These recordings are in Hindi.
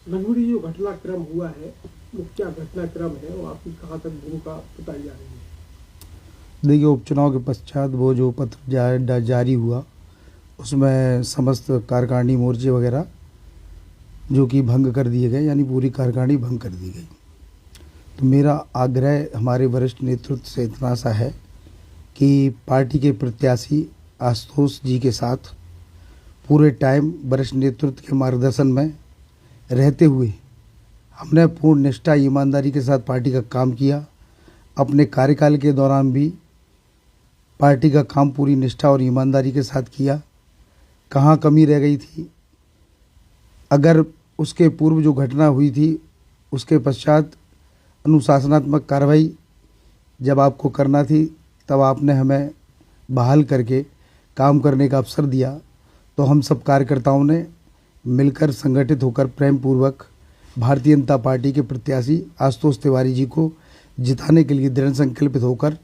रघुवीर, जो घटनाक्रम हुआ है वो क्या घटनाक्रम है और आपकी कहाँ तक भूमिका बताई जा रही है? देखिए, उपचुनाव के पश्चात वो जो पत्र जारी हुआ उसमें समस्त कार्यकारिणी मोर्चे वगैरह जो कि भंग कर दिए गए, यानी पूरी कार्यकारिणी भंग कर दी गई। तो मेरा आग्रह हमारे वरिष्ठ नेतृत्व से इतना सा है कि पार्टी के प्रत्याशी आशुतोष जी के साथ पूरे टाइम वरिष्ठ नेतृत्व के मार्गदर्शन में रहते हुए हमने पूर्ण निष्ठा ईमानदारी के साथ पार्टी का काम किया। अपने कार्यकाल के दौरान भी पार्टी का काम पूरी निष्ठा और ईमानदारी के साथ किया। कहाँ कमी रह गई थी, अगर उसके पूर्व जो घटना हुई थी उसके पश्चात अनुशासनात्मक कार्रवाई जब आपको करना थी तब आपने हमें बहाल करके काम करने का अवसर दिया, तो हम सब कार्यकर्ताओं ने मिलकर संगठित होकर प्रेम पूर्वक भारतीय जनता पार्टी के प्रत्याशी आशुतोष तिवारी जी को जिताने के लिए दृढ़ संकल्पित होकर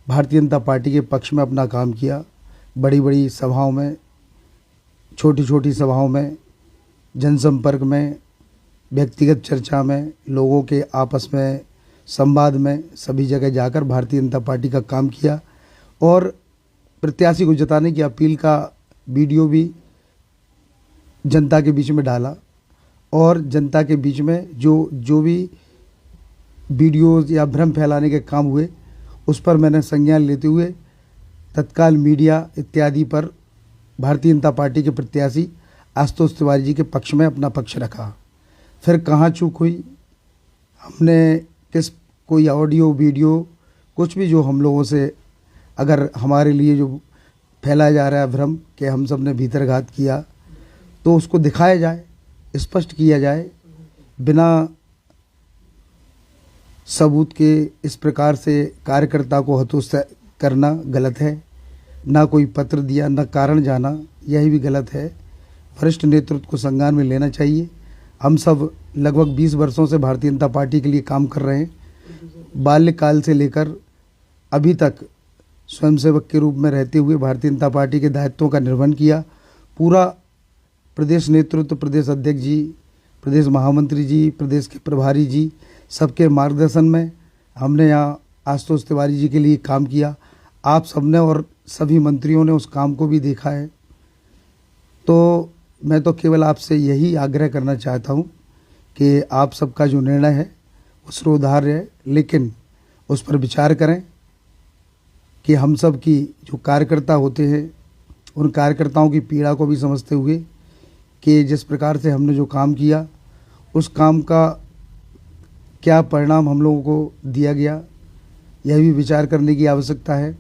भारतीय जनता पार्टी के पक्ष में अपना काम किया। बड़ी बड़ी सभाओं में, छोटी छोटी सभाओं में, जनसंपर्क में, व्यक्तिगत चर्चा में, लोगों के आपस में संवाद में, सभी जगह जाकर भारतीय जनता पार्टी का काम किया और प्रत्याशी को जिताने की अपील का वीडियो भी जनता के बीच में डाला। और जनता के बीच में जो भी वीडियोस या भ्रम फैलाने के काम हुए उस पर मैंने संज्ञान लेते हुए तत्काल मीडिया इत्यादि पर भारतीय जनता पार्टी के प्रत्याशी आशुतोष तिवारी जी के पक्ष में अपना पक्ष रखा। फिर कहाँ चूक हुई, हमने कोई ऑडियो वीडियो कुछ भी जो हम लोगों से अगर हमारे लिए जो फैलाया जा रहा है भ्रम कि हम सब ने भीतरघात किया, तो उसको दिखाया जाए, स्पष्ट किया जाए। बिना सबूत के इस प्रकार से कार्यकर्ता को हतोत्साहित करना गलत है। ना कोई पत्र दिया, ना कारण जाना, यही भी गलत है। वरिष्ठ नेतृत्व को संज्ञान में लेना चाहिए। हम सब लगभग 20 वर्षों से भारतीय जनता पार्टी के लिए काम कर रहे हैं। बाल्यकाल से लेकर अभी तक स्वयंसेवक के रूप में रहते हुए भारतीय जनता पार्टी के दायित्वों का निर्वहन किया। पूरा प्रदेश नेतृत्व, प्रदेश अध्यक्ष जी, प्रदेश महामंत्री जी, प्रदेश के प्रभारी जी, सबके मार्गदर्शन में हमने यहाँ आशुतोष तिवारी जी के लिए काम किया। आप सबने और सभी मंत्रियों ने उस काम को भी देखा है। तो मैं तो केवल आपसे यही आग्रह करना चाहता हूँ कि आप सबका जो निर्णय है वो श्रोधार्य है, लेकिन उस पर विचार करें कि हम सब की जो कार्यकर्ता होते हैं उन कार्यकर्ताओं की पीड़ा को भी समझते हुए कि जिस प्रकार से हमने जो काम किया उस काम का क्या परिणाम हम लोगों को दिया गया, यह भी विचार करने की आवश्यकता है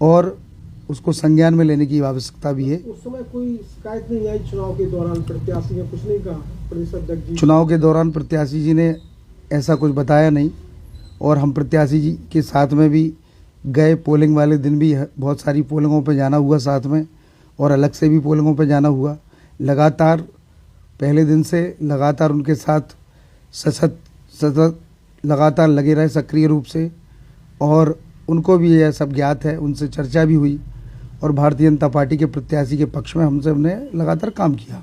और उसको संज्ञान में लेने की आवश्यकता भी है। उस समय कोई शिकायत नहीं आई चुनाव के दौरान? प्रत्याशी ने कुछ नहीं कहा? प्रदेश अध्यक्ष जी चुनाव के दौरान प्रत्याशी जी ने ऐसा कुछ बताया नहीं और हम प्रत्याशी जी के साथ में भी गए। पोलिंग वाले दिन भी बहुत सारी पोलिंगों पे जाना हुआ साथ में, और अलग से भी पोलिंगों पे जाना हुआ। लगातार पहले दिन से लगातार उनके साथ सतत लगातार लगे रहे सक्रिय रूप से, और उनको भी यह सब ज्ञात है, उनसे चर्चा भी हुई और भारतीय जनता पार्टी के प्रत्याशी के पक्ष में हमने लगातार काम किया।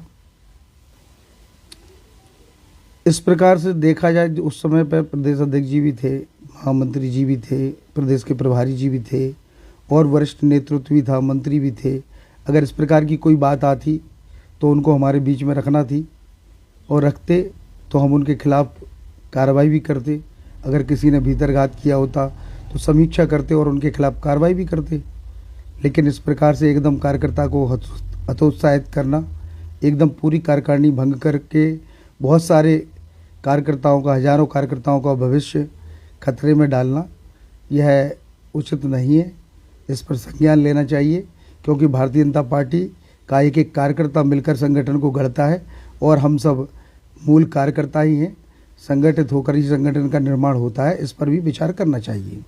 इस प्रकार से देखा जाए उस समय पर प्रदेश अध्यक्ष जी भी थे, महामंत्री जी भी थे, प्रदेश के प्रभारी जी भी थे और वरिष्ठ नेतृत्व भी था, मंत्री भी थे। अगर इस प्रकार की कोई बात आती तो उनको हमारे बीच में रखना थी और रखते तो हम उनके खिलाफ कार्रवाई भी करते। अगर किसी ने भीतरघात किया होता तो समीक्षा करते और उनके खिलाफ कार्रवाई भी करते। लेकिन इस प्रकार से एकदम कार्यकर्ता को हतोत्साहित करना, एकदम पूरी कार्यकारिणी भंग करके बहुत सारे कार्यकर्ताओं का, हजारों कार्यकर्ताओं का भविष्य खतरे में डालना, यह उचित नहीं है। इस पर संज्ञान लेना चाहिए, क्योंकि भारतीय जनता पार्टी का एक एक कार्यकर्ता मिलकर संगठन को गढ़ता है और हम सब मूल कार्यकर्ता ही हैं। संगठित होकर ही संगठन का निर्माण होता है। इस पर भी विचार करना चाहिए।